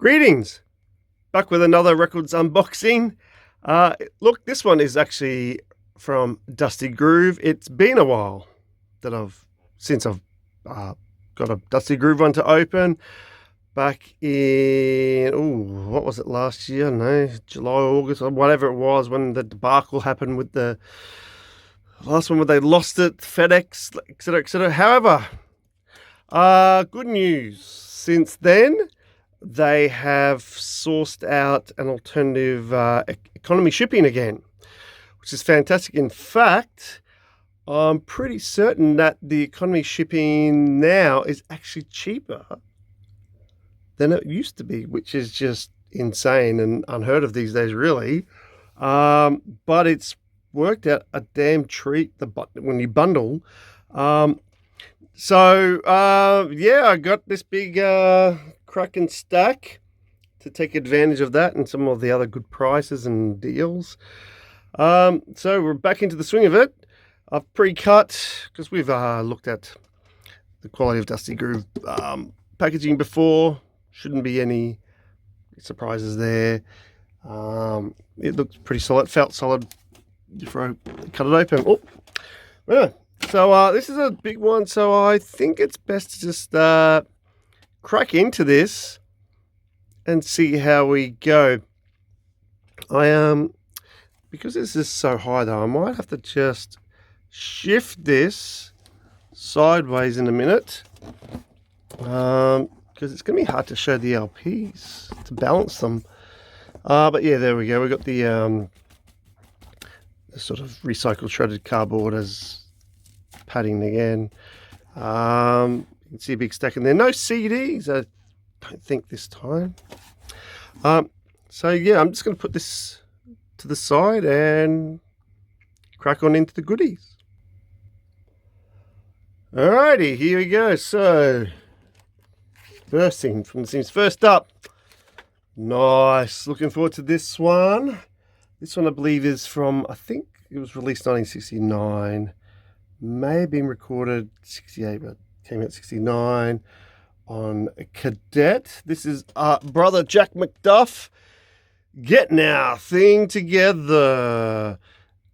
Greetings! Back with another records unboxing. Look, this one is actually from Dusty Groove. It's been a while that since I've got a Dusty Groove one to open. Back in, what was it, last year? No, July, August, or whatever it was, when the debacle happened with the last one where they lost it, FedEx, etc., etc. However, good news. Since then, they have sourced out an alternative economy shipping again, which is fantastic. In fact, I'm pretty certain that the economy shipping now is actually cheaper than it used to be, which is just insane and unheard of these days, really. But it's worked out a damn treat when you bundle. Yeah, I got this big Kraken stack to take advantage of that and some of the other good prices and deals. So we're back into the swing of it. I've pre-cut because we've looked at the quality of Dusty Groove packaging before. Shouldn't be any surprises there. It looked pretty solid, felt solid before I cut it open. Oh, yeah. So this is a big one, so I think it's best to just crack into this and see how we go. Because this is so high though, I might have to just shift this sideways in a minute, because it's going to be hard to show the LPs to balance them. But yeah, there we go. We've got the sort of recycled shredded cardboard as padding again. You can see a big stack in there. No CDs, I don't think this time. So yeah, I'm just going to put this to the side and crack on into the goodies. Alrighty, here we go. So bursting from the seams. First up, nice. Looking forward to this one. This one I believe is from, I think it was released 1969. May have been recorded 68, but came out 69 on Cadet. This is brother Jack McDuff getting our thing together.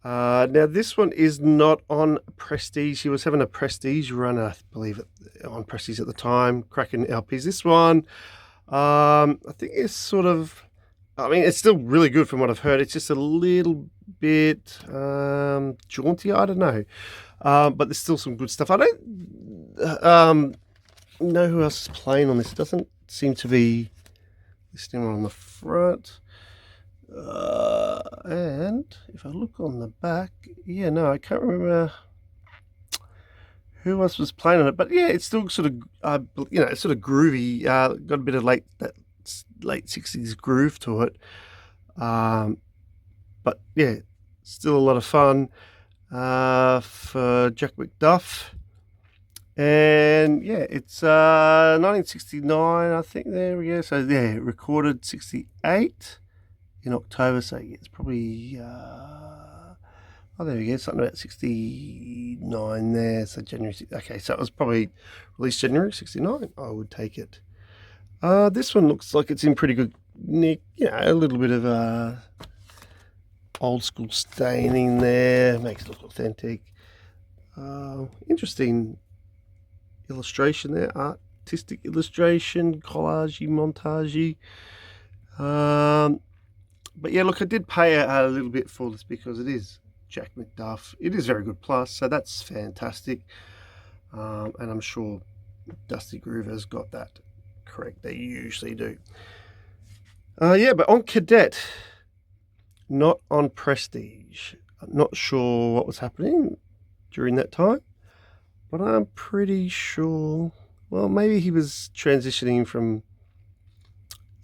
Now this one is not on Prestige. He was having a Prestige run, I believe, on Prestige at the time, cracking LPs. This one, I think it's sort of, I mean, it's still really good from what I've heard. It's just a little bit jaunty, I don't know. But there's still some good stuff. I don't know who else is playing on this. It doesn't seem to be listing on the front. And if I look on the back, yeah, no, I can't remember who else was playing on it. But yeah, it's still sort of, it's sort of groovy. Got a bit of late 60s groove to it. But yeah, still a lot of fun for Jack McDuff. And yeah, it's 1969, I think. There we go. So yeah, recorded 68 in October. So yeah, it's probably there we go, something about 69 there. So January. Okay, so it was probably released January 69. I would take it. This one looks like it's in pretty good nick. A little bit of old school staining there, makes it look authentic. Interesting illustration there, artistic illustration, collagey, montagey. But yeah, look, I did pay a little bit for this because it is Jack McDuff. It is very good plus, so that's fantastic. And I'm sure Dusty Groove has got that correct. They usually do. Yeah, but on Cadet, not on Prestige. I'm not sure what was happening during that time, but I'm pretty sure, well, maybe he was transitioning from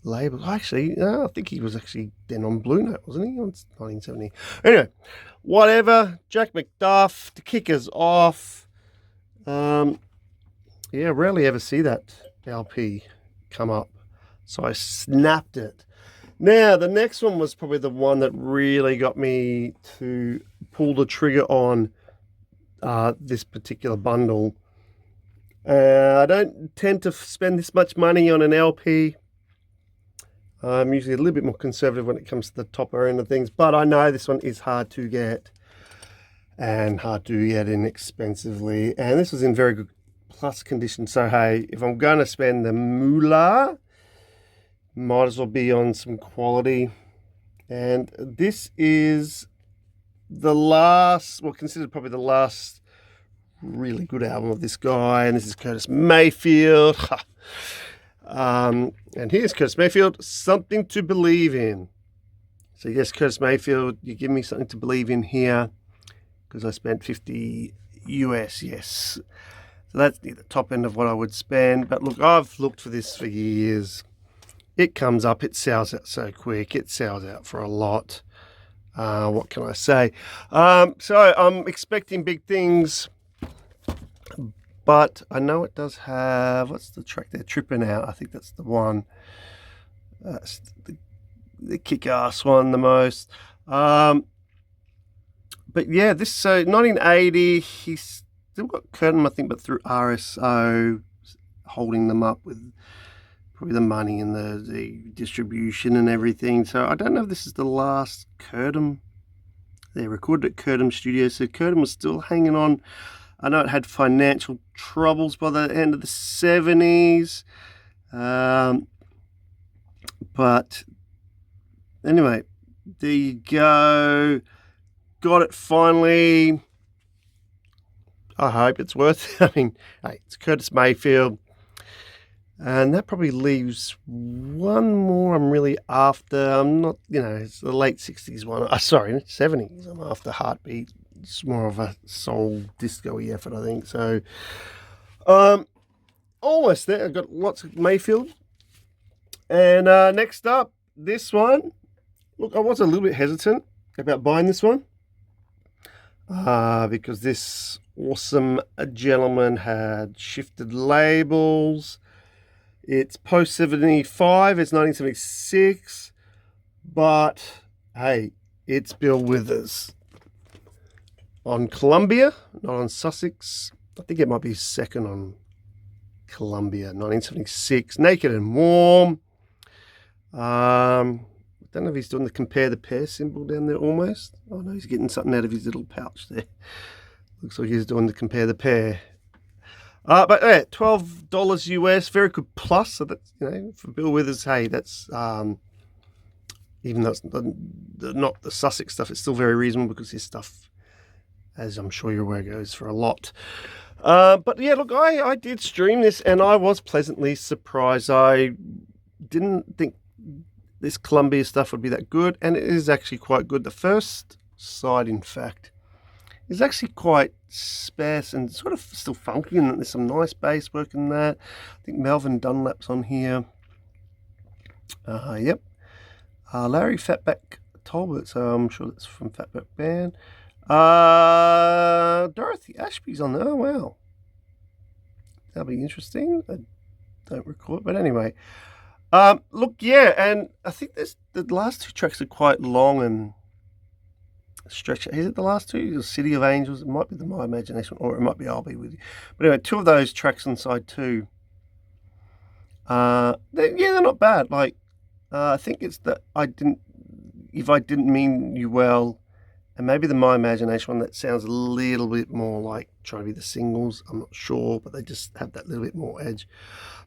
labels. Actually, no, I think he was actually then on Blue Note, wasn't he? On 1970. Anyway, whatever. Jack McDuff to kick us off. Yeah, rarely ever see that LP come up, so I snapped it. Now, the next one was probably the one that really got me to pull the trigger on this particular bundle. I don't tend to spend this much money on an LP. I'm usually a little bit more conservative when it comes to the topper end of things, but I know this one is hard to get and hard to get inexpensively. And this was in very good plus condition. So, hey, if I'm going to spend the moolah, might as well be on some quality. And this is the last, well, considered probably the last really good album of this guy. And this is Curtis Mayfield. And here's Curtis Mayfield, Something to Believe in. So yes, Curtis Mayfield, you give me something to believe in here because I spent 50 US, yes. So that's near the top end of what I would spend. But look, I've looked for this for years. It comes up, it sells out so quick, it sells out for a lot. What can I say? So I'm expecting big things. But I know it does have, what's the track there? Tripping Out. I think that's the one. That's the kick-ass one the most. But yeah, this, so 1980, he's still got Curtin, I think, but through RSO, holding them up with probably the money and the distribution and everything. So I don't know if this is the last Curtin. They recorded at Curtin Studios, so Curtin was still hanging on. I know it had financial troubles by the end of the 70s. But anyway, there you go. Got it finally. I hope it's worth it. I mean, hey, it's Curtis Mayfield. And that probably leaves one more I'm really after. I'm not, it's the late 60s one. Sorry, 70s. I'm after Heartbeat. It's more of a soul disco-y effort, I think. So, almost there. I've got lots of Mayfield. And next up, this one. Look, I was a little bit hesitant about buying this one because this awesome gentleman had shifted labels. It's post 75. It's 1976. But, hey, it's Bill Withers. On Columbia, not on Sussex. I think it might be second on Columbia, 1976. Naked and Warm. I don't know if he's doing the compare the pair symbol down there almost. Oh no, he's getting something out of his little pouch there. Looks like he's doing the compare the pair. But yeah, $12 US, very good plus. So that's, for Bill Withers, hey, that's even though it's not the Sussex stuff, it's still very reasonable because his stuff, as I'm sure you're aware, goes for a lot. But yeah, look, I did stream this and I was pleasantly surprised. I didn't think this Columbia stuff would be that good, and it is actually quite good. The first side, in fact, is actually quite sparse and sort of still funky, and there's some nice bass work in that. I think Melvin Dunlap's on here. Yep. Larry Fatback Talbot, so I'm sure that's from Fatback Band. Dorothy Ashby's on there. Oh, wow. That'll be interesting. I don't recall it, but anyway. Look, yeah, and I think the last two tracks are quite long and stretch. Is it the last two? The City of Angels. It might be the My Imagination, or it might be I'll Be With You. But anyway, two of those tracks on side two. They're not bad. Like, I think it's that If I Didn't Mean You Well, and maybe the My Imagination one that sounds a little bit more like trying to be the singles. I'm not sure, but they just have that little bit more edge.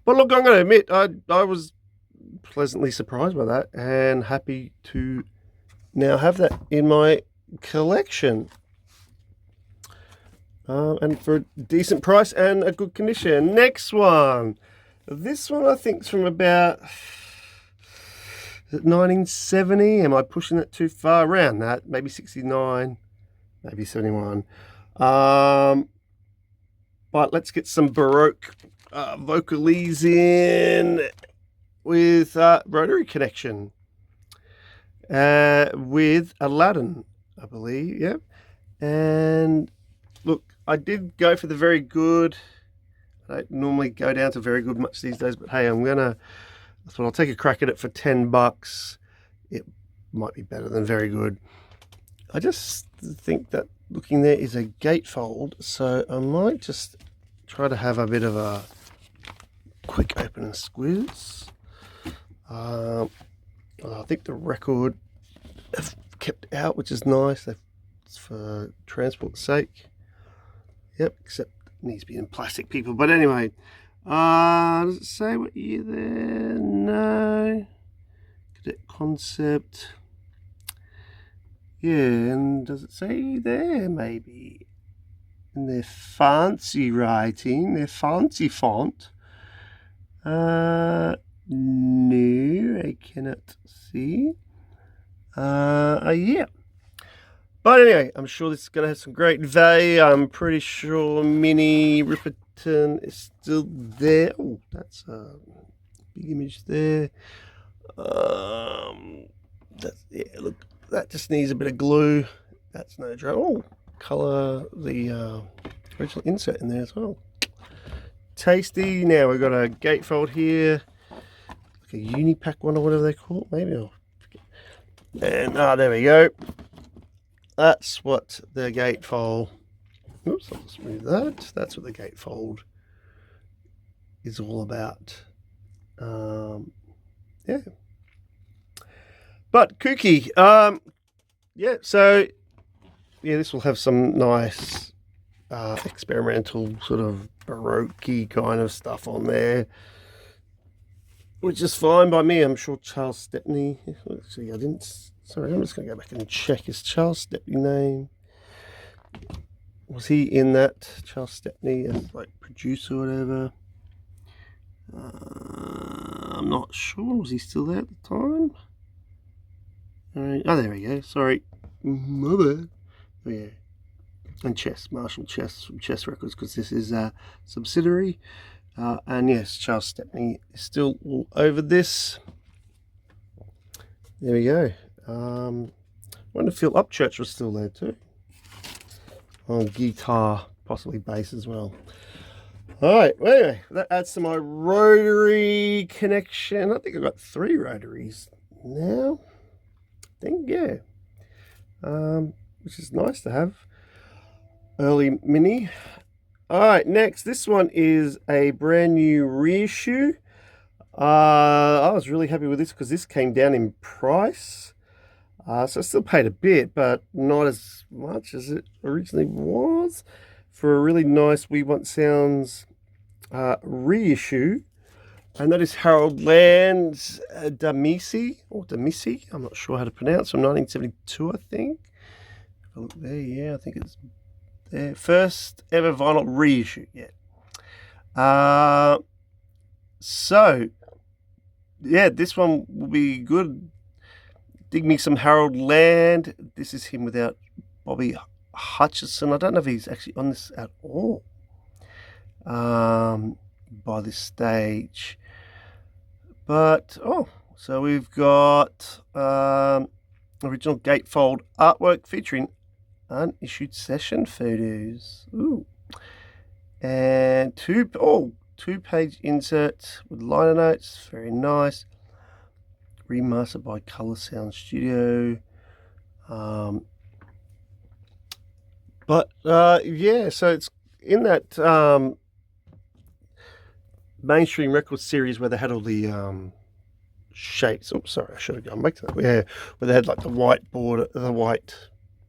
But look, I'm going to admit, I was pleasantly surprised by that and happy to now have that in my collection. And for a decent price and a good condition. Next one. This one I think is from about 1970. Am I pushing it too far? Around that, maybe 69, maybe 71. But let's get some Baroque vocalese in with Rotary Connection with Aladdin, I believe. Yep. And look, I did go for the very good. I don't normally go down to very good much these days, but hey, I thought I'll take a crack at it for $10. It might be better than very good. I just think that looking there is a gatefold, so I might just try to have a bit of a quick open and squeeze. think the record have kept out, which is nice. It's for transport's sake. Yep, except it needs to be in plastic, people. But anyway, does it say what year there? No. Cadet concept. Yeah, and does it say there maybe? In their fancy writing, their fancy font. No, I cannot see. Yeah. But anyway, I'm sure this is going to have some great value. I'm pretty sure Mini Ripperton is still there. Oh, that's a big image there. Yeah, look, that just needs a bit of glue. That's no drama. Oh, colour the original insert in there as well. Tasty. Now we've got a gatefold here, like a Unipack one or whatever they call it. Maybe I'll forget. And there we go. That's what the gatefold. Oops, I'll just move that. That's what the gatefold is all about. Yeah. But kooky. Yeah. So yeah, this will have some nice experimental sort of baroque kind of stuff on there, which is fine by me. I'm sure Charles Stepney. Actually, I didn't. Sorry, I'm just going to go back and check his Charles Stepney name. Was he in that? Charles Stepney as like producer or whatever? I'm not sure. Was he still there at the time? Oh, there we go. Sorry, mother. Oh, yeah. And Marshall Chess from Chess Records, because this is a subsidiary. And yes, Charles Stepney is still all over this. There we go. I wonder if Phil Upchurch was still there too. On guitar, possibly bass as well. Alright, well anyway, that adds to my rotary connection. I think I've got 3 rotaries now. I think, yeah. Which is nice to have. Early Mini. Alright, next, this one is a brand new reissue. I was really happy with this because this came down in price. So I still paid a bit, but not as much as it originally was for a really nice We Want Sounds reissue. And that is Harold Land's Damisi, or Damisi, I'm not sure how to pronounce, from 1972, I think. Have a look there, yeah, I think it's their first ever vinyl reissue, yeah. So, yeah, this one will be good. Dig me some Harold Land. This is him without Bobby Hutcherson. I don't know if he's actually on this at all by this stage. But, so we've got original gatefold artwork featuring unissued session photos. Ooh. And two-page insert with liner notes. Very nice. Remastered by Color Sound Studio. Yeah, so it's in that mainstream record series where they had all the shapes. Oh, sorry, I should have gone back to that. Yeah, where they had like the white border, the white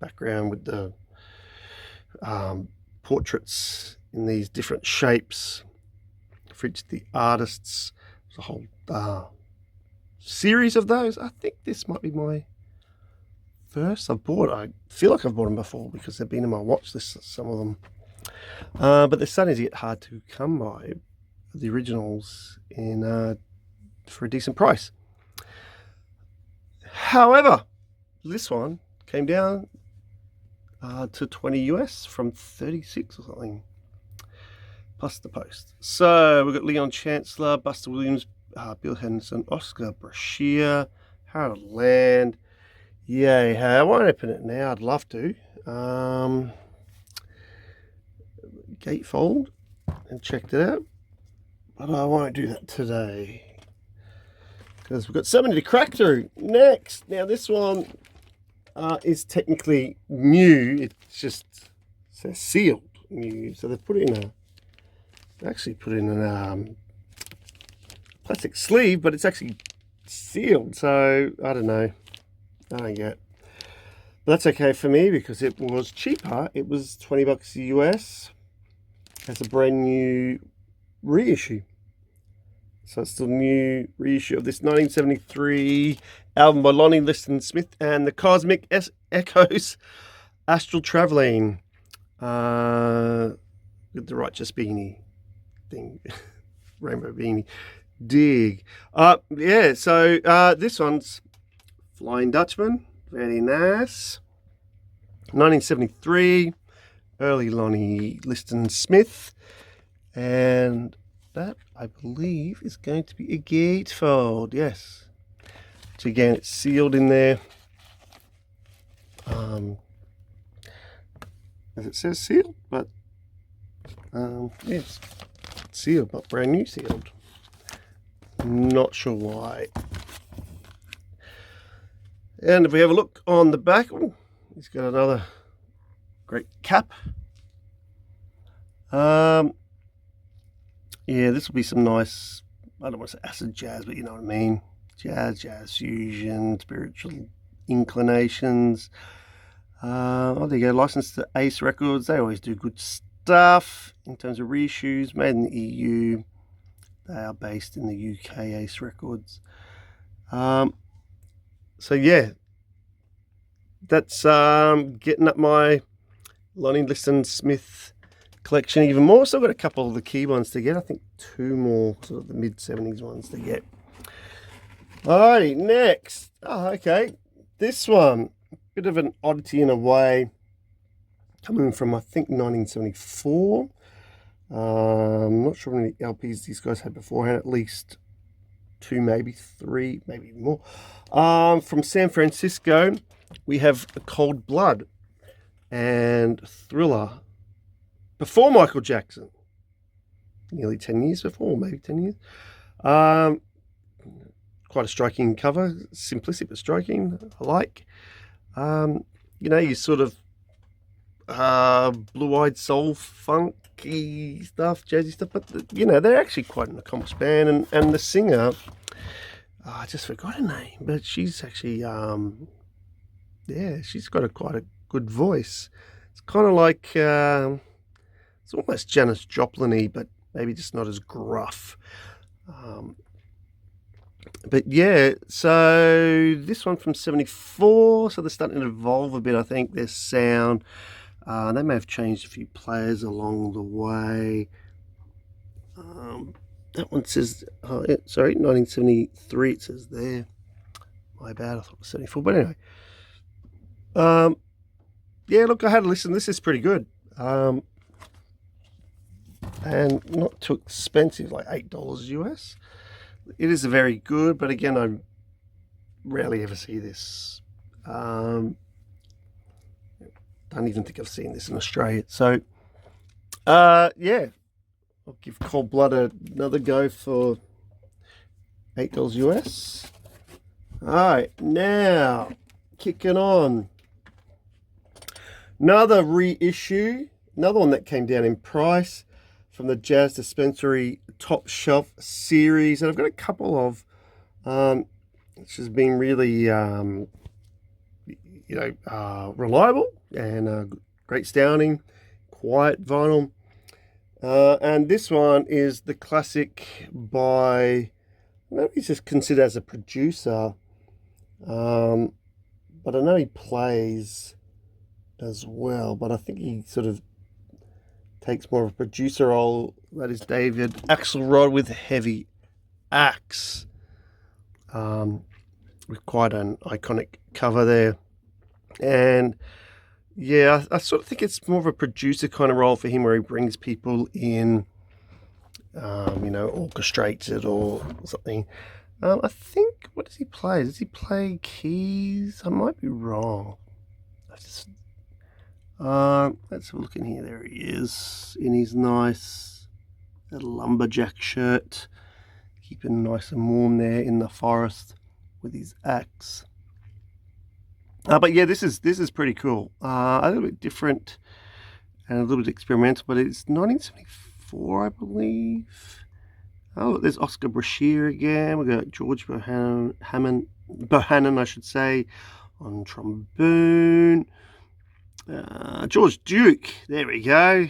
background with the portraits in these different shapes for each of the artists. There's a whole series of those. I think this might be my first I've bought. I feel like I've bought them before because they've been in my watch list, some of them. But they're starting to get hard to come by, the originals, in for a decent price. However, this one came down to 20 US from 36 or something, plus the post. So we've got Leon Chancellor, Buster Williams, Bill Henderson, Oscar Brashear, Harold Land. Yay, I won't open it now, I'd love to. Gatefold, and checked it out, but I won't do that today because we've got so many to crack through. Next, now this one is technically new. It's just says sealed new, so they've put it in a plastic sleeve, but it's actually sealed, so I don't know. I don't get it. But that's okay for me because it was cheaper. It was $20 US as a brand new reissue. So it's the new reissue of this 1973 album by Lonnie Liston Smith and the Cosmic Echoes Astral Traveling. With the Righteous Beanie thing. Rainbow Beanie. Dig. Yeah, so this one's Flying Dutchman. Very nice. 1973. Early Lonnie Liston Smith. And that, I believe, is going to be a gatefold. Yes. So again, it's sealed in there. As it says sealed, but yes, sealed, but brand new sealed. Not sure why. And if we have a look on the back, he's got another great cap. Yeah, this will be some nice, I don't want to say acid jazz, but you know what I mean. Jazz fusion, spiritual inclinations. Oh, there you go, licensed to Ace Records. They always do good stuff in terms of reissues, made in the EU. They are based in the UK, Ace Records. So yeah, that's getting up my Lonnie Liston Smith collection even more. So I've got a couple of the key ones to get. I think 2 more sort of the mid-70s ones to get. Alrighty, next. Oh, okay. This one, bit of an oddity in a way, coming from I think 1974. I'm not sure how many LPs these guys had beforehand, at least 2, maybe 3, maybe even more. From San Francisco, we have Cold Blood and Thriller before Michael Jackson. Nearly 10 years before, maybe 10 years. Quite a striking cover, simplistic but striking, I like. You know, you sort of blue-eyed soul, funky stuff, jazzy stuff, but you know, they're actually quite an accomplished band, and the singer, I just forgot her name, but she's actually, yeah, she's got quite a good voice. It's kind of like, it's almost Janis Joplin-y, but maybe just not as gruff. But yeah, so this one from 74, so they're starting to evolve a bit, I think, their sound. They may have changed a few players along the way. That one says, sorry, 1973 it says there. My bad, I thought it was 74, but anyway. Yeah, look, I had a listen. This is pretty good. And not too expensive, like $8 US. It is very good, but again, I rarely ever see this. Don't even think I've seen this in Australia. So, yeah, I'll give Cold Blood another go for $8 US. All right, now kicking on. Another reissue, another one that came down in price from the Jazz Dispensary Top Shelf series. And I've got a couple of, which has been really, reliable and great sounding, quiet vinyl. And this one is the classic by, I don't know if he's just considered as a producer, but I know he plays as well, but I think he sort of takes more of a producer role. That is David Axelrod with Heavy Axe, with quite an iconic cover there. And yeah, I sort of think it's more of a producer kind of role for him, where he brings people in, orchestrates it or something. I think, what does he play? Does he play keys? I might be wrong. Let's have a look in here. There he is in his nice little lumberjack shirt, keeping nice and warm there in the forest with his axe. But yeah, this is pretty cool. A little bit different and a little bit experimental, but it's 1974, I believe. Oh, look, there's Oscar Brashear again. We've got George Bohannon, I should say, on trombone. George Duke, there we go,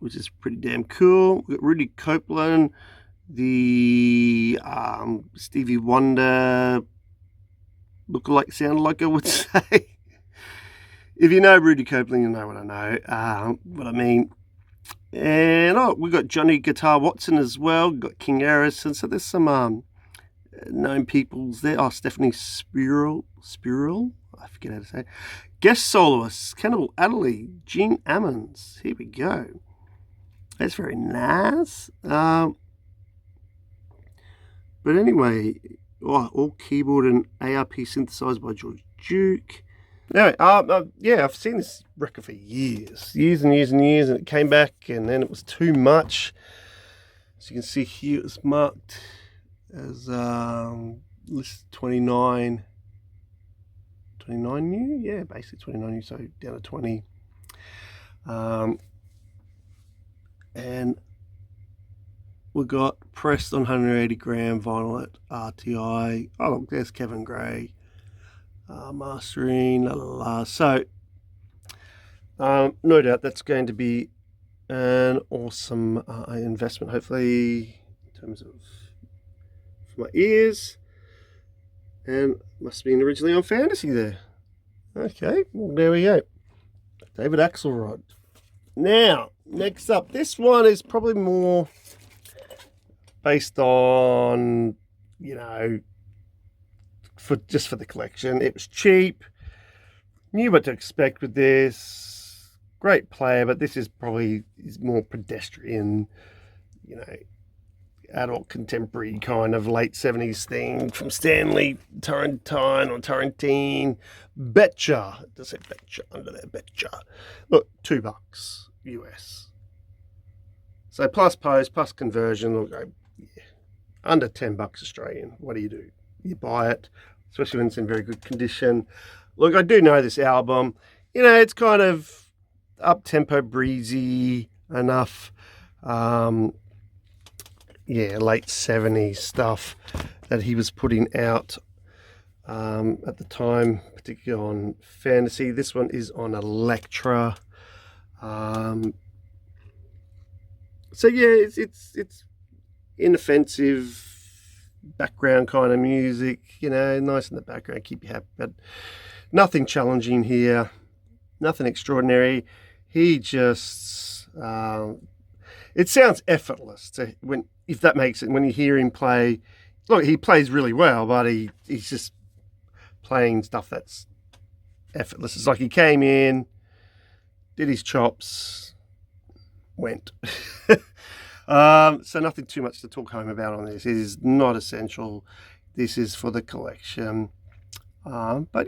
which is pretty damn cool. We've got Rudy Copeland, the Stevie Wonder look-alike, sound like, I would say. If you know Rudy Copeland, you know what I know, what I mean. And we've got Johnny Guitar Watson as well. We've got King Harrison. So there's some known peoples there. Oh, Stephanie Spurrell. I forget how to say it. Guest soloists, Cannibal Adderley, Gene Ammons. Here we go. That's very nice. But anyway, all keyboard and ARP synthesized by George Duke. Anyway, yeah, I've seen this record for years and years, and it came back, and then it was too much. As you can see here, it's marked as list 29 new, yeah, basically 29 new, so down to 20. And we got pressed on 180 gram vinyl at RTI. Oh, look, there's Kevin Gray. Mastering, So, no doubt that's going to be an awesome investment, hopefully, in terms of for my ears. And must have been originally on Fantasy there. Okay, well, there we go. David Axelrod. Now, next up, this one is probably more based on, just for the collection. It was cheap. Knew what to expect with this. Great player, but this is probably more pedestrian, adult contemporary kind of late 70s thing from Stanley Torrentine. Betcha. It does say Betcha under there. Betcha. Look, $2 US. So plus post, plus conversion, we'll go under $10 Australian. What do? You buy it, especially when it's in very good condition. Look, I do know this album. It's kind of up-tempo, breezy enough. Late 70s stuff that he was putting out at the time, particularly on Fantasy. This one is on Elektra. So yeah, it's inoffensive background kind of music, nice in the background, keep you happy, but nothing challenging here, nothing extraordinary. He just it sounds effortless if that makes it, when you hear him play. Look, he plays really well, but he's just playing stuff that's effortless. It's like he came in, did his chops, went. So nothing too much to talk home about on this. It is not essential. This is for the collection. But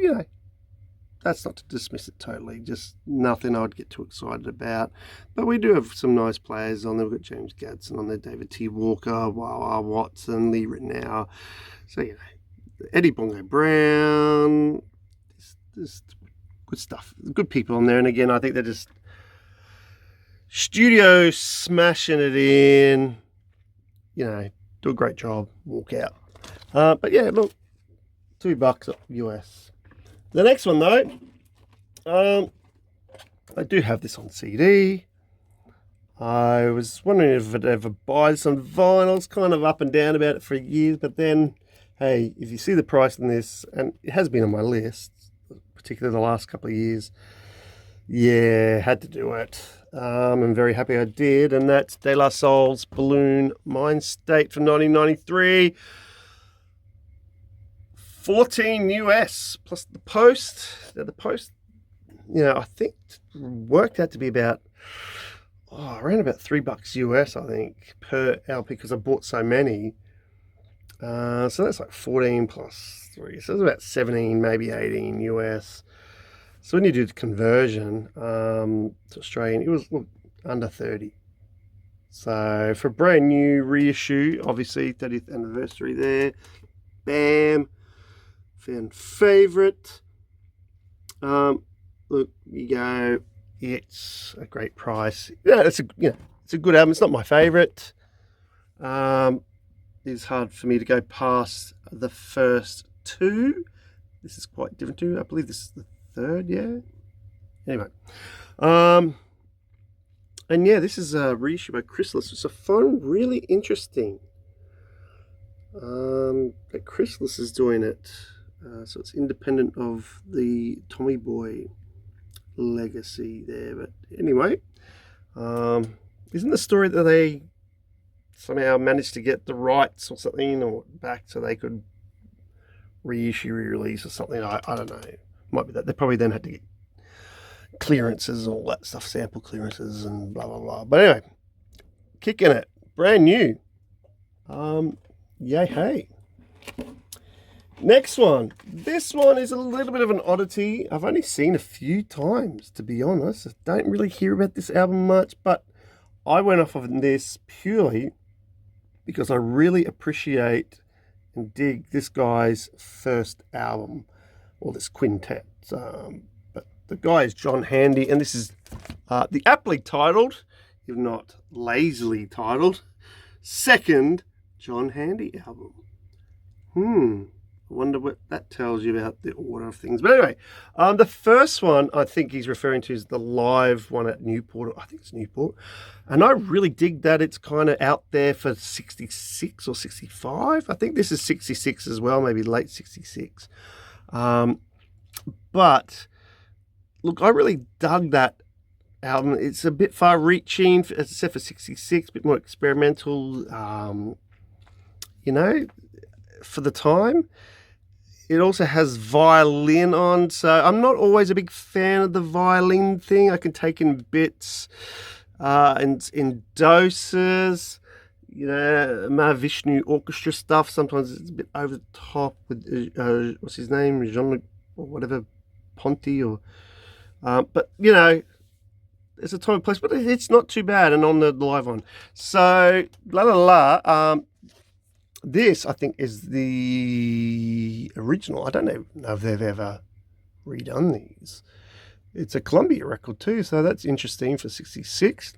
that's not to dismiss it totally. Just nothing I'd get too excited about. But we do have some nice players on there. We've got James Gadsden on there, David T. Walker, Wawa Watson, Lee Ritenour. So, Eddie Bongo Brown. There's good stuff. Good people on there. And again, I think they're just studio smashing it in. Do a great job. Walk out. But yeah, look, $2 US. The next one, though, I do have this on CD. I was wondering if I'd ever buy some vinyls, kind of up and down about it for years, but then, hey, if you see the price on this, and it has been on my list, particularly the last couple of years, yeah, had to do it. I'm very happy I did, and that's De La Soul's Balloon Mind State from 1993. 14 US plus the post. Now the post, I think worked out to be about around about $3 US, I think, per LP, because I bought so many. So that's like 14 plus 3. So it's about 17, maybe 18 US. So when you do the conversion to Australian, it was under 30. So for a brand new reissue, obviously 30th anniversary there. Bam. Fan favorite. Look, you go. It's a great price. It's a good album. It's not my favorite. It's hard for me to go past the first two. This is quite different too. I believe this is the third, yeah. Anyway. And yeah, this is a reissue by Chrysalis, which I find really interesting. That Chrysalis is doing it. So it's independent of the Tommy Boy legacy there. But anyway, isn't the story that they somehow managed to get the rights or something or back so they could reissue, re-release or something? I don't know. Might be that. They probably then had to get clearances and all that stuff, sample clearances and blah, blah, blah. But anyway, kicking it. Brand new. Yay, hey. Next one. This one is a little bit of an oddity. I've only seen a few times, to be honest. I don't really hear about this album much, but I went off of this purely because I really appreciate and dig this guy's first album, or this quintet. But the guy is John Handy, and this is the aptly titled, if not lazily titled, second John Handy album. I wonder what that tells you about the order of things. But anyway, the first one I think he's referring to is the live one at Newport. I think it's Newport. And I really dig that it's kind of out there for 66 or 65. I think this is 66 as well, maybe late 66. But look, I really dug that album. It's a bit far-reaching, as I said, for 66, a bit more experimental, for the time. It also has violin on, so I'm not always a big fan of the violin thing. I can take in bits and in doses. Mahavishnu orchestra stuff. Sometimes it's a bit over the top with what's his name, Jean or whatever, Ponty or. But there's a time and place, but it's not too bad. And on the live one, so this, I think, is the original. I don't know if they've ever redone these. It's a Columbia record too, so that's interesting for 66.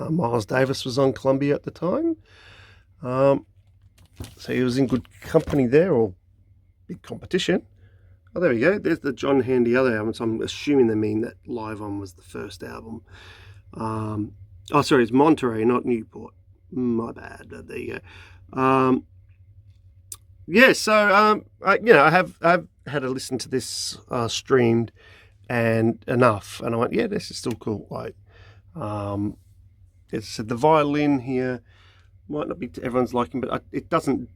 Miles Davis was on Columbia at the time. So he was in good company there, or big competition. Oh, there we go. There's the John Handy other album, so I'm assuming they mean that live one was the first album. It's Monterey, not Newport. My bad. There you go. I have had a listen to this streamed and enough, and I went, yeah, this is still cool. Like, as I said, the violin here might not be to everyone's liking, but it doesn't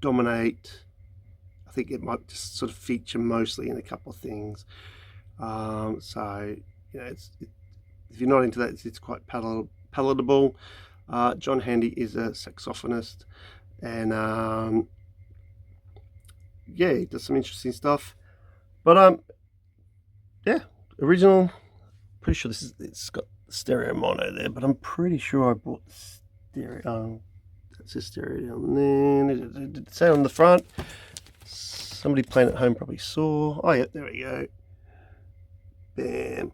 dominate. I think it might just sort of feature mostly in a couple of things. If you're not into that, it's quite palatable. John Handy is a saxophonist, and he does some interesting stuff. But original. Pretty sure it's got stereo mono there, but I'm pretty sure I bought stereo. That's a stereo down there. Did it say on the front? Somebody playing at home probably saw. Oh yeah, there we go. Bam.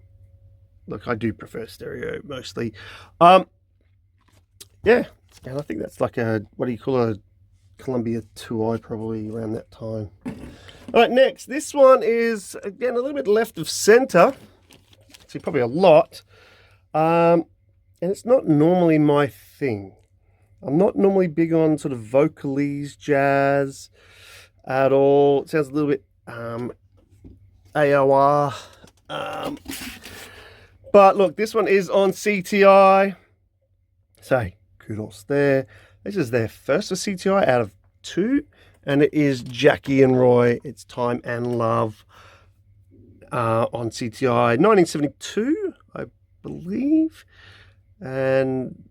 Look, I do prefer stereo mostly. And I think that's like a Columbia 2i, probably around that time. All right, next. This one is, again, a little bit left of center. See, probably a lot. And it's not normally my thing. I'm not normally big on sort of vocalese jazz at all. It sounds a little bit AOR. But look, this one is on CTI. So, kudos there. This is their first for CTI out of 2. And it is Jackie and Roy, It's Time and Love, on CTI. 1972, I believe. And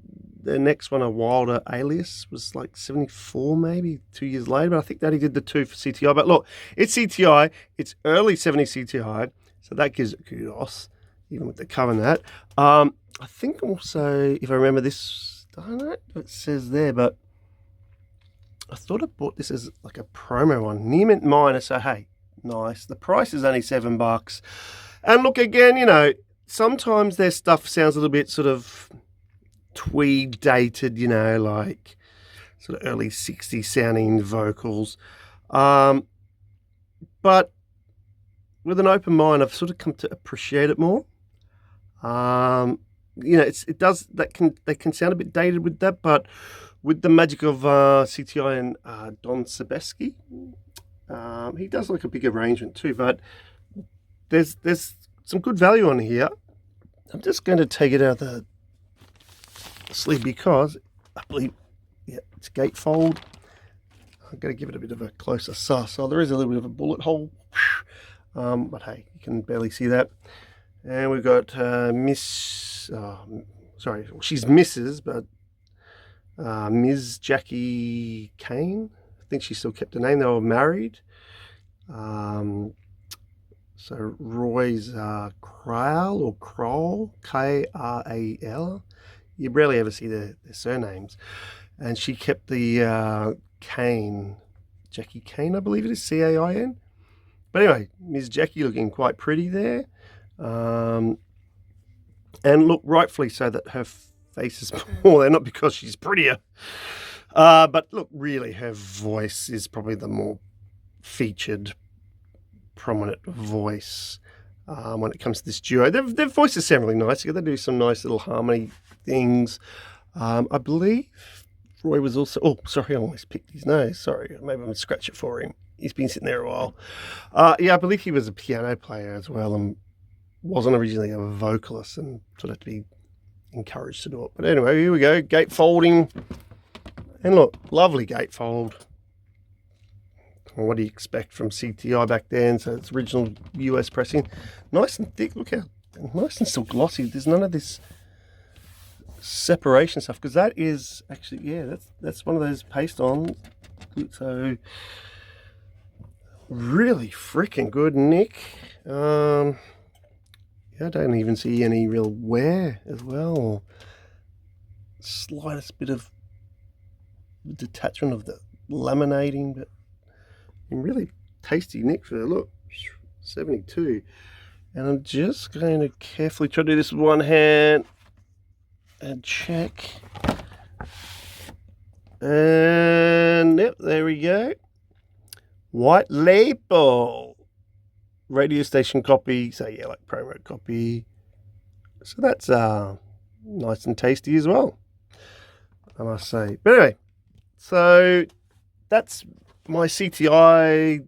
the next one, A Wilder Alias, was like 74 maybe, 2 years later. But I think that he did the 2 for CTI. But look, it's CTI. It's early 70s CTI. So that gives it kudos, even with the cover and that. I think also, if I remember this, I don't know if it says there, but I thought I bought this as like a promo one. Near mint minor, so hey, nice. The price is only $7. And look, again, sometimes their stuff sounds a little bit sort of tweed dated, like sort of early 60s sounding vocals. But with an open mind, I've sort of come to appreciate it more. They can sound a bit dated with that, but with the magic of CTI and Don Sebesky, he does like a big arrangement too. But there's some good value on here. I'm just going to take it out of the sleeve because I believe, it's gatefold. I'm going to give it a bit of a closer suss. So there is a little bit of a bullet hole, but hey, you can barely see that. And we've got she's Mrs., but Ms. Jackie Kane. I think she still kept her name. They were married. So Roy's Kral or Kroll, Kral. You rarely ever see their surnames. And she kept the Kane, Jackie Kane, I believe it is, Cain. But anyway, Ms. Jackie looking quite pretty there. And look, rightfully so that her face is more there, not because she's prettier. But look, really, her voice is probably the more featured, prominent voice when it comes to this duo. Their voices sound really nice. They do some nice little harmony things. I believe Roy was also... Oh, sorry, I almost picked his nose. Sorry, maybe I'm going to scratch it for him. He's been sitting there a while. I believe he was a piano player as well and wasn't originally a vocalist and sort of had to be encouraged to do it. But anyway, here we go, gatefolding. And look, lovely gatefold. Well, what do you expect from CTI back then? So it's original US pressing. Nice and thick, look how nice and still glossy. There's none of this separation stuff, because that is actually, that's one of those paste-ons. So really freaking good, Nick. I don't even see any real wear as well. Slightest bit of detachment of the laminating, but really tasty Nick for look, 72. And I'm just going to carefully try to do this with one hand and check. And yep, there we go. White label. Radio station copy. So yeah, like promo copy. So that's nice and tasty as well, I must say. But anyway, so that's my CTI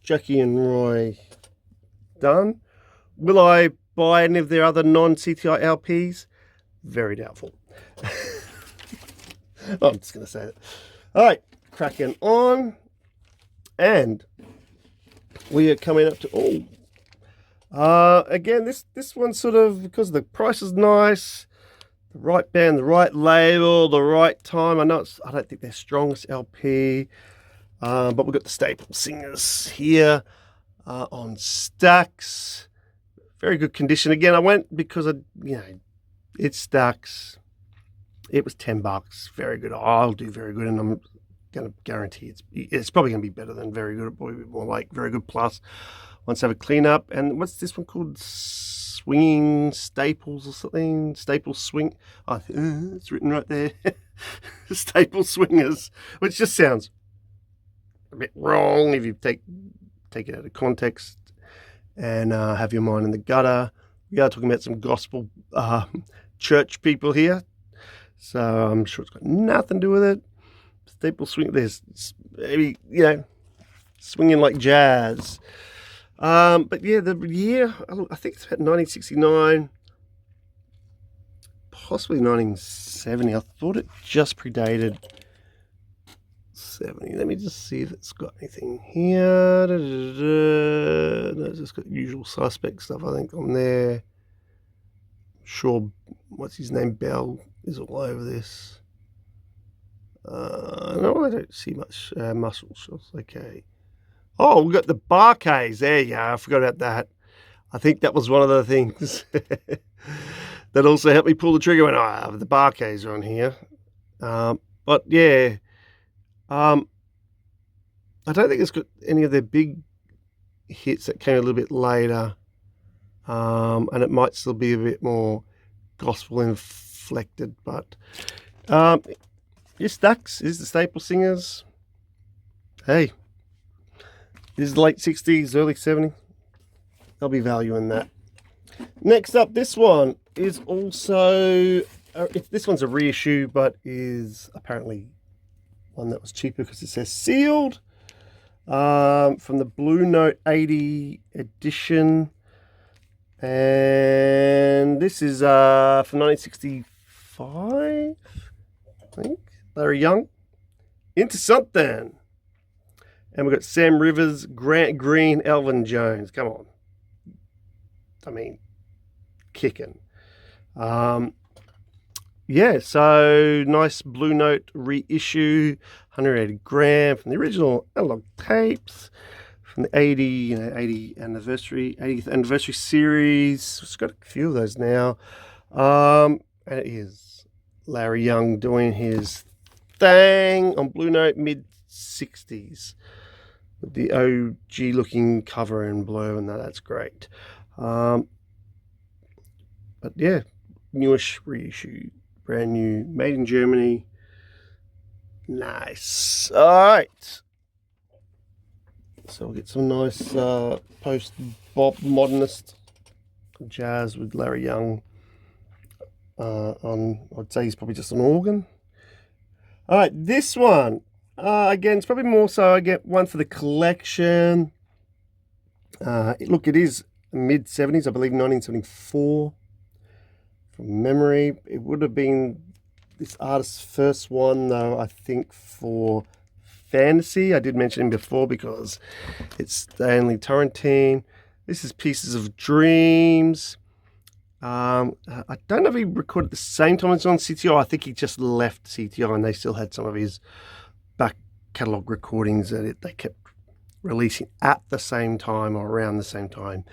Jackie and Roy done. Will I buy any of their other non-CTI LPs? Very doubtful. I'm just going to say that. All right, cracking on. And we are coming up to, again, this one's sort of, because the price is nice, the right band, the right label, the right time. I don't think they're strongest LP, but we've got the Staple Singers here on Stax. Very good condition. Again, I went because it's Stax. It was $10. Very good. I'll do very good, and I'm going to guarantee it's probably going to be better than very good. Probably more like very good plus once I have a clean up. And what's this one called? Swinging Staples or something? Staple Swing. It's written right there. Staple Swingers, which just sounds a bit wrong if you take it out of context and have your mind in the gutter. We are talking about some gospel church people here, so I'm sure it's got nothing to do with it. Staple Swing, there's maybe, swinging like jazz. But yeah, the year, I think it's about 1969, possibly 1970. I thought it just predated 70. Let me just see if it's got anything here. No, it's just got usual suspect stuff, I think, on there. Sure, what's his name? Bell is all over this. No, I don't see much muscle shots. Okay. Oh, we've got the Barcays. There you go. I forgot about that. I think that was one of the things that also helped me pull the trigger when the Barcays are on here. But yeah, I don't think it's got any of their big hits that came a little bit later. And it might still be a bit more gospel reflected. But your Stax is the Staple Singers. Hey, this is the late 60s, early 70s. There'll be value in that. Next up, this one is also, this one's a reissue, but is apparently one that was cheaper because it says sealed. From the Blue Note 80 edition. And this is from 1965, I think. Larry Young. Into Something. And we've got Sam Rivers, Grant Green, Elvin Jones. Come on. I mean, kicking. Yeah, so nice Blue Note reissue, 180 gram from the original analog tapes from the 80th anniversary series. It's got a few of those now. And it is Larry Young doing his thing on Blue Note mid-60s with the OG looking cover in blue, and that's great. But yeah, newish reissue, brand new, made in Germany. Nice. All right. So we'll get some nice post-bop modernist jazz with Larry Young on, I'd say he's probably just an organ. All right, this one, again, it's probably more so I get one for the collection. Look, it is mid-70s, I believe 1974. From memory, it would have been this artist's first one, though, I think, for fantasy. I did mention him before because it's Stanley Turrentine. This is Pieces of Dreams. I don't know if he recorded at the same time as on CTO. I think he just left CTO and they still had some of his back catalogue recordings that they kept releasing at the same time or around the same time.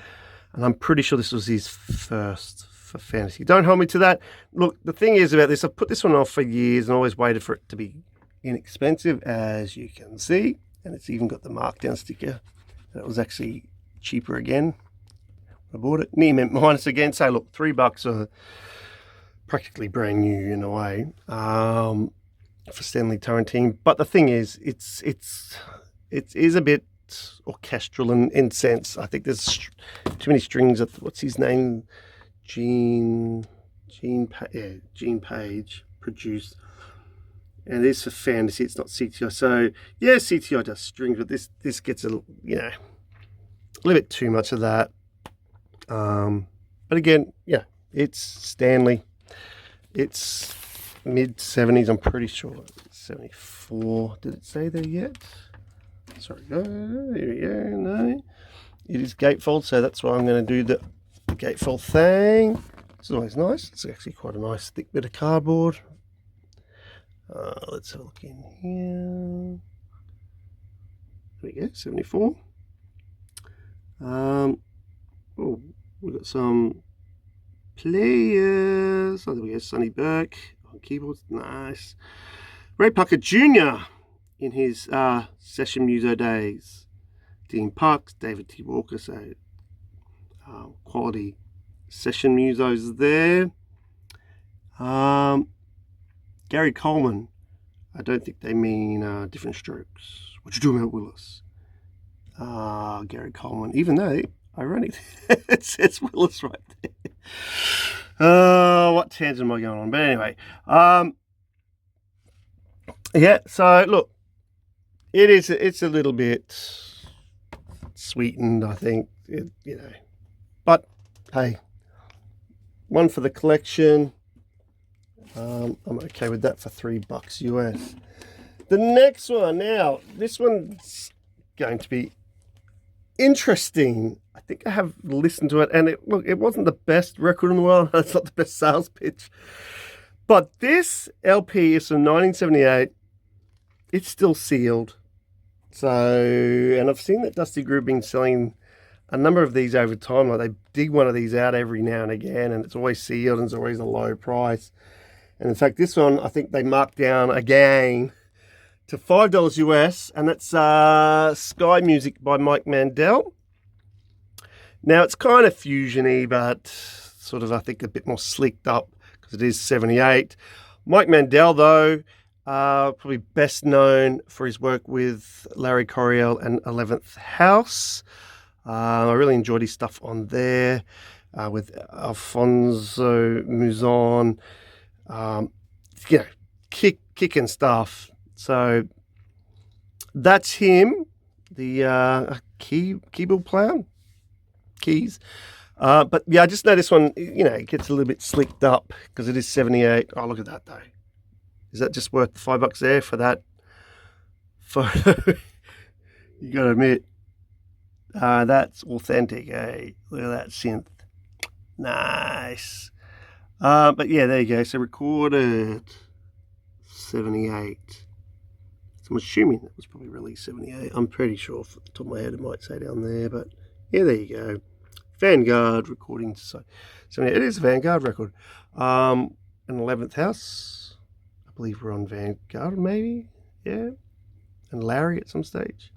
And I'm pretty sure this was his first for fantasy. Don't hold me to that. Look, the thing is about this, I've put this one off for years and always waited for it to be inexpensive, as you can see. And it's even got the markdown sticker. That was actually cheaper again. I bought it. Near minus again. So look, $3 are practically brand new in a way for Stanley Turrentine. But the thing is, it is a bit orchestral in sense. I think there's too many strings. What's his name? Gene Page produced, and it is for fantasy. It's not CTI. So yeah, CTI does strings, but this gets a little bit too much of that. But again, yeah, it's Stanley. It's mid-70s. I'm pretty sure 74. Did it say there yet? Sorry, here we go. No, it is gatefold, so that's why I'm going to do the gatefold thing. It's always nice. It's actually quite a nice thick bit of cardboard. Let's have a look in here. There we go, 74. Oh, we've got some players. Oh, there we go, Sonny Burke on keyboards. Nice. Ray Parker Jr. in his session muso days. Dean Parks, David T. Walker, so quality session musos there. Gary Coleman, I don't think they mean different strokes. What you doing about Willis? Gary Coleman, even though, ironic, it says Willis right there. What tangent am I going on? But anyway, yeah, so look, it's a little bit sweetened, I think, but hey, one for the collection. I'm okay with that for $3 US. The next one, now, this one's going to be interesting. I think I have listened to it, and it wasn't the best record in the world. It's not the best sales pitch. But this LP is from 1978. It's still sealed. So, and I've seen that Dusty Groove been selling a number of these over time. Like they dig one of these out every now and again, and it's always sealed and it's always a low price. And in fact, this one, I think they marked down again to $5 US, and that's Sky Music by Mike Mandel. Now, it's kind of fusion-y, but sort of, I think, a bit more sleeked up, because it is 78. Mike Mandel, though, probably best known for his work with Larry Coryell and 11th House. I really enjoyed his stuff on there with Alfonso Mouzon. Kicking stuff. So that's him, the keyboard player, keys. But yeah, I just know this one, it gets a little bit slicked up because it is 78. Oh, look at that though. Is that just worth $5 there for that photo? You got to admit, that's authentic, eh? Look at that synth. Nice. But yeah, there you go. So recorded 78. So I'm assuming that was probably released 78. I'm pretty sure off the top of my head it might say down there, but yeah, there you go. Vanguard recording. So it is a Vanguard record. And 11th House, I believe we're on Vanguard, maybe. Yeah. And Larry at some stage.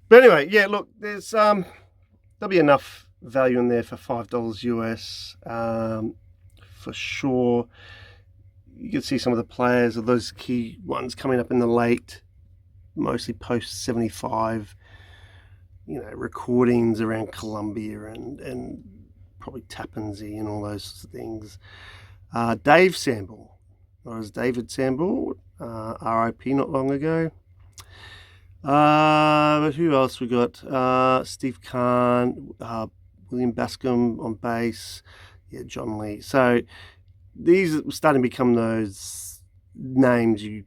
But anyway, yeah, look, there's there'll be enough value in there for $5 US for sure. You can see some of the players of those key ones coming up in the late, mostly post 75. Recordings around Columbia and probably Tappanzee and all those sorts of things. Dave Samble, or as David Samble, RIP not long ago. But who else we got? Steve Kahn, William Bascom on bass, John Lee. So these are starting to become those names you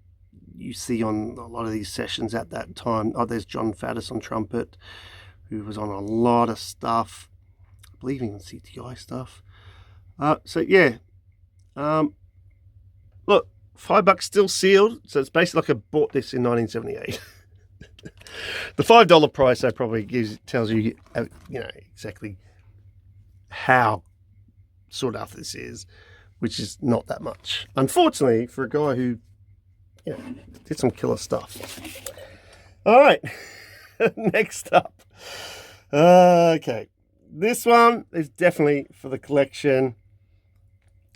see on a lot of these sessions at that time. Oh, there's John Faddis on trumpet, who was on a lot of stuff. I believe even CTI stuff. So yeah. Look, $5 still sealed. So it's basically like I bought this in 1978. The $5 price that probably tells you, exactly how sought after this is, which is not that much. Unfortunately, for a guy who did some killer stuff. All right, next up. Okay, this one is definitely for the collection.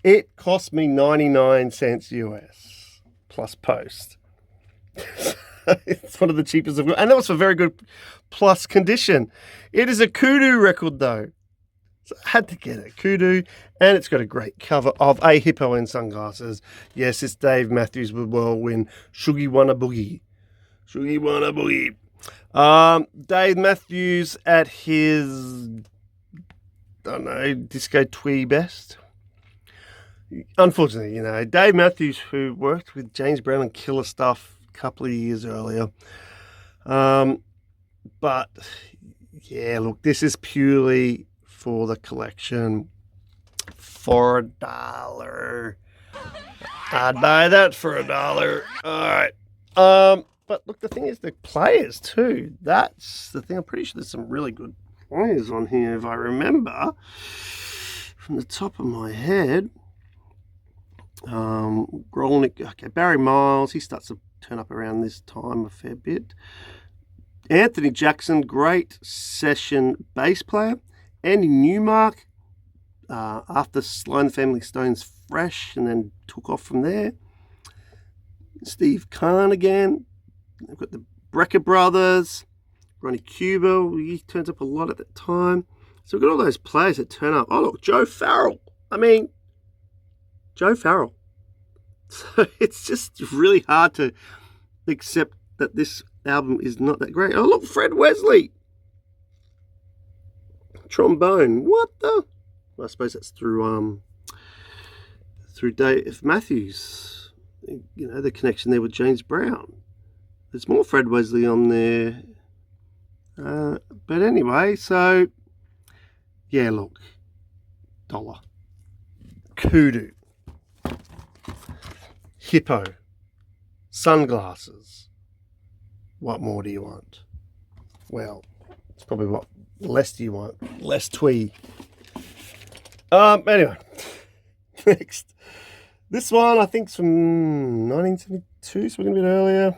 It cost me 99 cents US plus post. It's one of the cheapest I've got, and that was for very good plus condition. It is a Kudu record though, so I had to get it. Kudu, and it's got a great cover of a hippo in sunglasses. Yes, it's Dave Matthews with Whirlwind, Shuggy Wanna Boogie. Shuggy Wanna Boogie. Dave Matthews at his, disco twee best. Unfortunately, Dave Matthews, who worked with James Brown and Killer Stuff a couple of years earlier. But yeah, look, this is purely for the collection for $1. I'd buy that for $1. All right. But look, the thing is the players too. That's the thing. I'm pretty sure there's some really good players on here, if I remember from the top of my head. Grolnick, okay, Barry Miles, he starts to turn up around this time a fair bit. Anthony Jackson, great session bass player. Andy Newmark, after Sly and the Family Stone's Fresh, and then took off from there. Steve Kahn again. We've got the Brecker Brothers. Ronnie Cuba, he turns up a lot at that time. So we've got all those players that turn up. Oh, look, Joe Farrell. Joe Farrell. So it's just really hard to accept that this album is not that great. Oh, look, Fred Wesley. Trombone. What the? Well, I suppose that's through Dave Matthews. The connection there with James Brown. There's more Fred Wesley on there. But anyway, so yeah, look. $1. Kudu. Hippo. Sunglasses. What more do you want? Well, it's probably what less do you want? Less twee. Anyway. Next. This one I think is from 1972, so we're going to be earlier.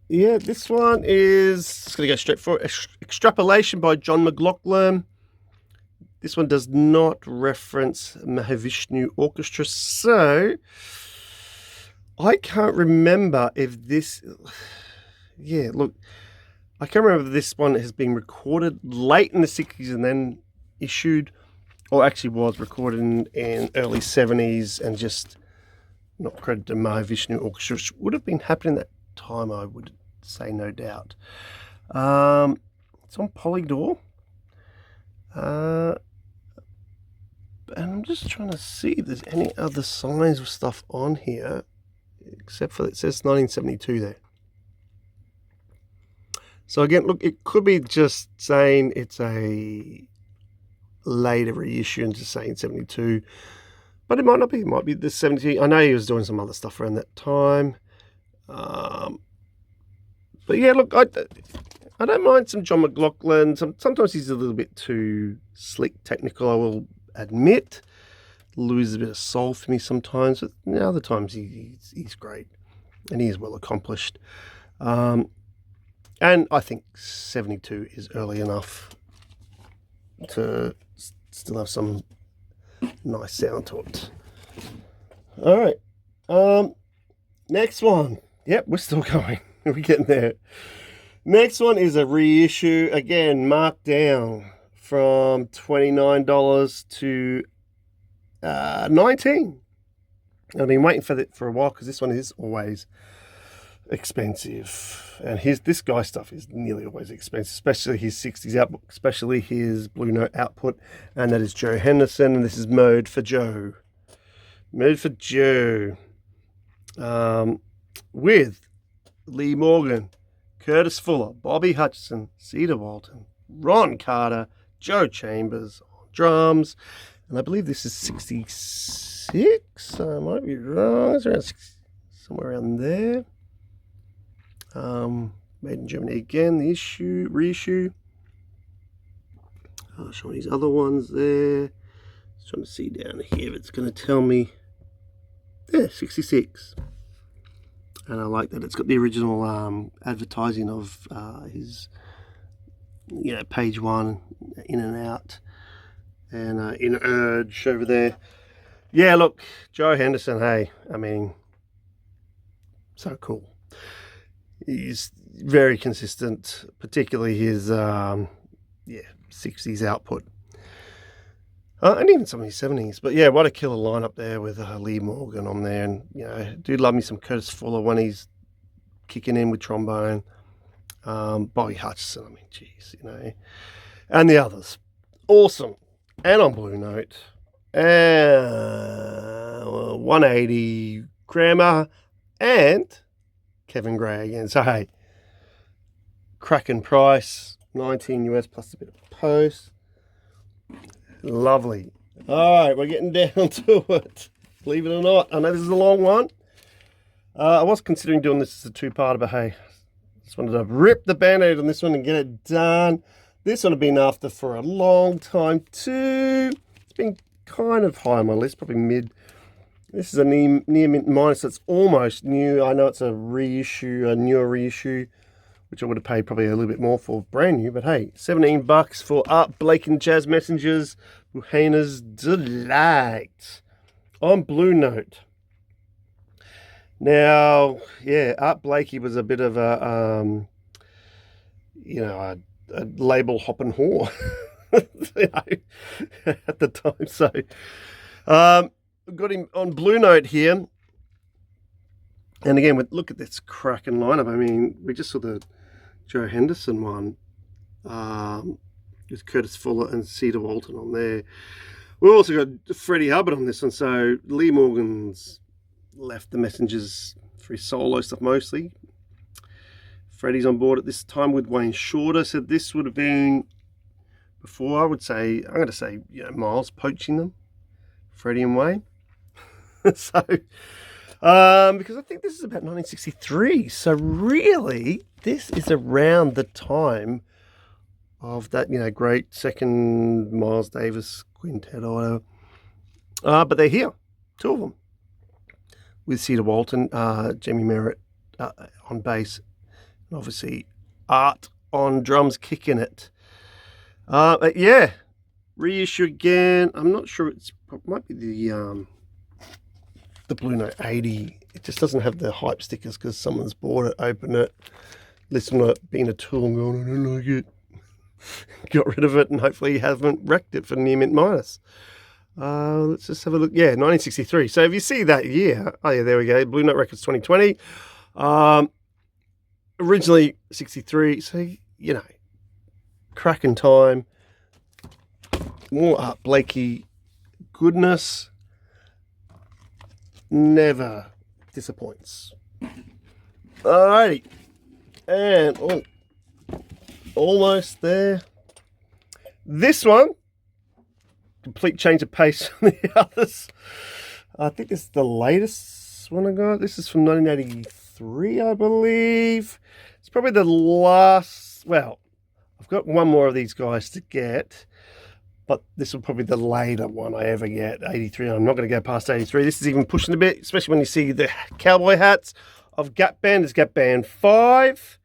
Yeah, this one is just going to go straight for Extrapolation by John McLaughlin. This one does not reference Mahavishnu Orchestra, so I can't remember if this... Yeah, look, I can't remember if this one has been recorded late in the 60s and then issued, or actually was recorded in early 70s and just not credited to Mahavishnu Orchestra, which would have been happening that time, I would say, no doubt. It's on Polydor. And I'm just trying to see if there's any other signs of stuff on here, except for it says 1972 there. So again, look, it could be just saying it's a later reissue and just saying 72, but it might not be. It might be the 70. I know he was doing some other stuff around that time. But yeah, look, I don't mind some John McLaughlin. Sometimes he's a little bit too slick technical, I will admit. Loses a bit of soul for me sometimes, but other times he's great and he is well accomplished. And I think 72 is early enough to still have some nice sound to it. All right. Next one. Yep, we're still going. We're getting there. Next one is a reissue. Again, marked down from $29 to $19. I've been waiting for it for a while because this one is always expensive, and this guy stuff is nearly always expensive, especially his 60s output, especially his Blue Note output, and that is Joe Henderson, and this is Mode for Joe. With Lee Morgan, Curtis Fuller, Bobby Hutcherson, Cedar Walton, Ron Carter, Joe Chambers on drums, and I believe this is 66. I might be wrong. It's around somewhere around there. Made in Germany again, the reissue. Showing these other ones there. Just trying to see down here if it's going to tell me. Yeah, 66. And I like that it's got the original advertising of his, page one, in and out, and in Urge over there. Yeah, look, Joe Henderson, hey, I mean, so cool. He's very consistent, particularly his 60s output. And even some of his 70s. But yeah, what a killer lineup there with Lee Morgan on there. And, do love me some Curtis Fuller when he's kicking in with trombone. Bobby Hutcherson, I mean, geez, And the others. Awesome. And on Blue Note. 180 Kramer and Kevin Gray again. So, hey, cracking price, 19 US plus a bit of post. Lovely. All right, we're getting down to it. Believe it or not, I know this is a long one. I was considering doing this as a two-parter, but hey, just wanted to rip the band-aid on this one and get it done. This one I've been after for a long time too. It's been kind of high on my list, probably mid. This is a near mint minus, so it's almost new. I know it's a reissue, a newer reissue, which I would have paid probably a little bit more for brand new, but hey, $17 for Art Blake and Jazz Messengers, Buhana's Delight on Blue Note. Now, yeah, Art Blakey was a bit of a label hopping whore at the time. So, got him on Blue Note here. And again, look at this cracking lineup. I mean, we just saw the Joe Henderson one with Curtis Fuller and Cedar Walton on there. We've also got Freddie Hubbard on this one. So Lee Morgan's left the Messengers for his solo stuff mostly. Freddie's on board at this time with Wayne Shorter. So this would have been before, I'm going to say, Miles poaching them, Freddie and Wayne. So, because I think this is about 1963. So really, this is around the time of that, great second Miles Davis quintet or whatever. But they're here, two of them, with Cedar Walton, Jamie Merritt on bass, and obviously Art on drums kicking it. But yeah, reissue again. I'm not sure, it might be the Blue Note 80. It just doesn't have the hype stickers because someone's bought it, opened it, listened to it being a tool and going, I don't like it. Got rid of it, and hopefully you haven't wrecked it for near mint minus. Let's just have a look. Yeah, 1963. So if you see that year, oh yeah, there we go. Blue Note Records 2020. Originally 63. So, you know, cracking time. More Art Blakey goodness. Never disappoints. Alrighty. And almost there. This one, complete change of pace from the others. I think this is the latest one I got. This is from 1983, I believe. It's probably the last. Well, I've got one more of these guys to get, but this will probably be the later one I ever get, 83. I'm not going to go past 83. This is even pushing a bit, especially when you see the cowboy hats of Gap Band. There's Gap Band 5.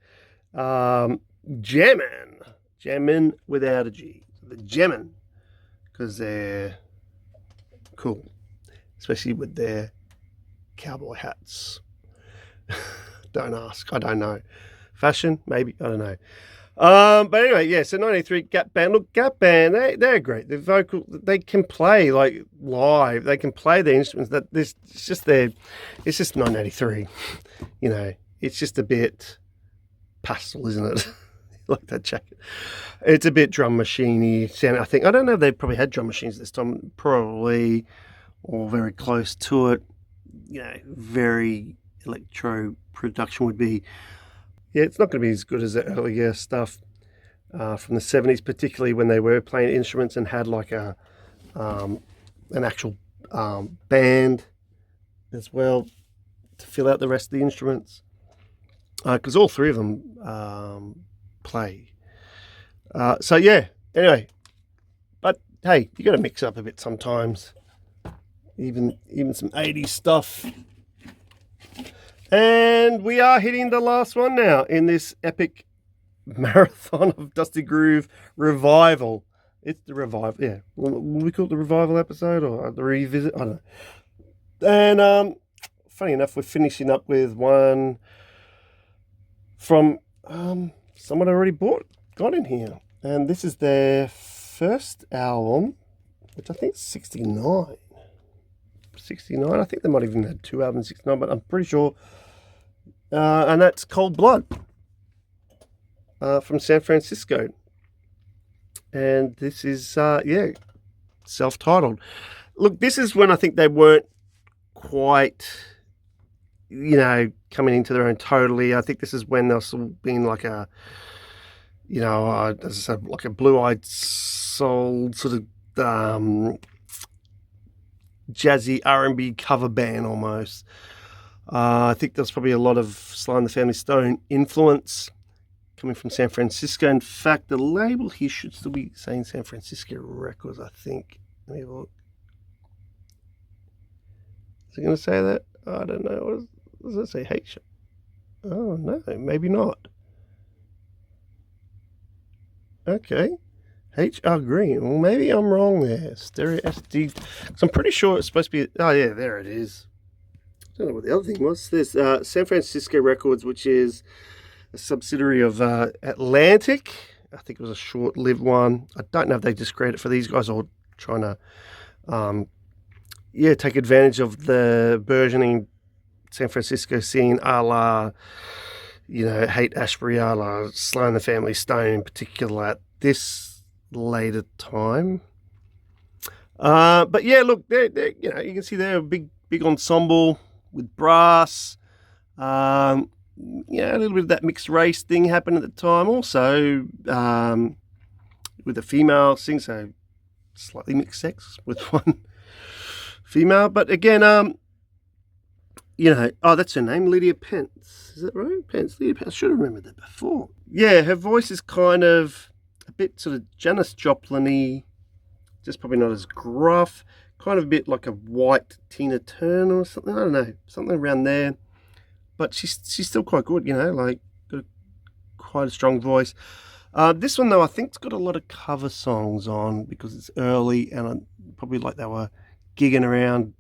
Jammin' without a G. The Jammin', because they're cool, especially with their cowboy hats. Don't ask, I don't know. Fashion, maybe, I don't know. But anyway, yeah, so 93 Gap Band. Look, Gap Band, they're great. They're vocal, they can play like live, they can play the instruments. It's just 1983. You know, it's just a bit pastel, isn't it? Like that jacket. It's a bit drum machiney sound. I think, I don't know if they probably had drum machines this time, probably, or very close to it. You know, very electro production would be. Yeah, it's not going to be as good as the earlier stuff from the 70s, particularly when they were playing instruments and had like an actual band as well to fill out the rest of the instruments. Because all three of them play. So yeah, anyway, but hey, you got to mix up a bit sometimes, even some 80s stuff. And we are hitting the last one now in this epic marathon of Dusty Groove revival. It's the revival, yeah. Will we call it the revival episode or the revisit? I don't know. And funny enough, we're finishing up with one from someone I already got in here, and this is their first album, which I think is 69. I think they might have even had two albums in 69, but I'm pretty sure. And that's Cold Blood from San Francisco, and this is self-titled. Look, this is when I think they weren't quite, you know, coming into their own totally. I think this is when they're still being like a, you know, as I said, like a blue-eyed soul sort of jazzy R&B cover band almost. I think there's probably a lot of Sly and the Family Stone influence coming from San Francisco. In fact, the label here should still be saying San Francisco Records, I think. Let me have a look. Is it going to say that? I don't know. What does it say? H? Oh, no, maybe not. Okay. HR Green. Well, maybe I'm wrong there. Stereo SD. So I'm pretty sure it's supposed to be. Oh, yeah, there it is. I don't know what the other thing was. There's San Francisco Records, which is a subsidiary of Atlantic. I think it was a short-lived one. I don't know if they just created it for these guys or trying to, take advantage of the burgeoning San Francisco scene, a la, you know, Haight Ashbury, a la Sly and the Family Stone in particular at this later time. But yeah, look, they're you know, you can see they're a big ensemble with brass. A little bit of that mixed race thing happened at the time. Also, with a female sing, so slightly mixed sex with one female. But again, that's her name, Lydia Pence. Is that right? Lydia Pence. I should have remembered that before. Yeah, her voice is kind of a bit sort of Janis Joplin-y, just probably not as gruff. Kind of a bit like a white Tina Turner or something. I don't know, something around there. But she's still quite good, you know, like got quite a strong voice. This one though, I think it's got a lot of cover songs on because it's early, and probably like they were gigging around,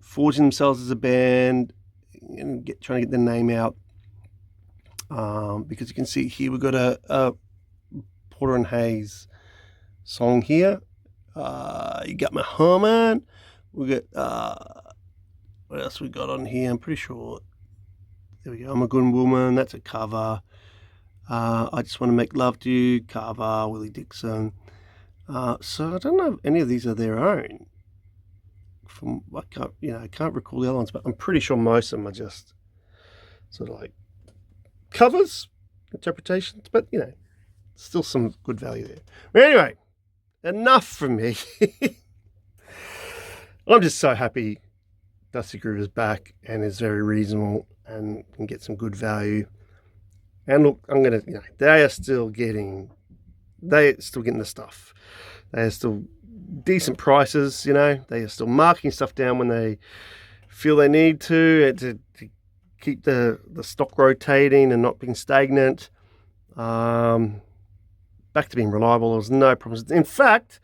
forging themselves as a band and trying to get their name out. Because you can see here we've got a Porter and Hayes song here. You got my Herman. We got what else we got on here? I'm pretty sure. There we go. I'm a Good Woman. That's a cover. I Just Want to Make Love to You, cover, Willie Dixon. So I don't know if any of these are their own. I can't recall the other ones, but I'm pretty sure most of them are just sort of like covers, interpretations. But still some good value there. But anyway, enough from me. I'm just so happy Dusty Groove is back and is very reasonable and can get some good value. And look, they are still getting the stuff. They are still decent prices, They are still marking stuff down when they feel they need to keep the stock rotating and not being stagnant. Back to being reliable. There was no problems. In fact,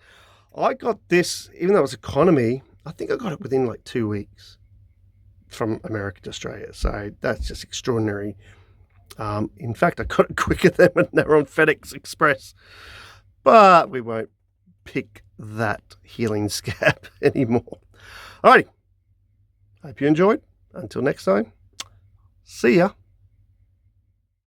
I got this, even though it was economy, I think I got it within like 2 weeks from America to Australia. So that's just extraordinary. In fact, I got it quicker than when they were on FedEx Express. But we won't pick that healing scab anymore. Alrighty. Hope you enjoyed. Until next time, see ya.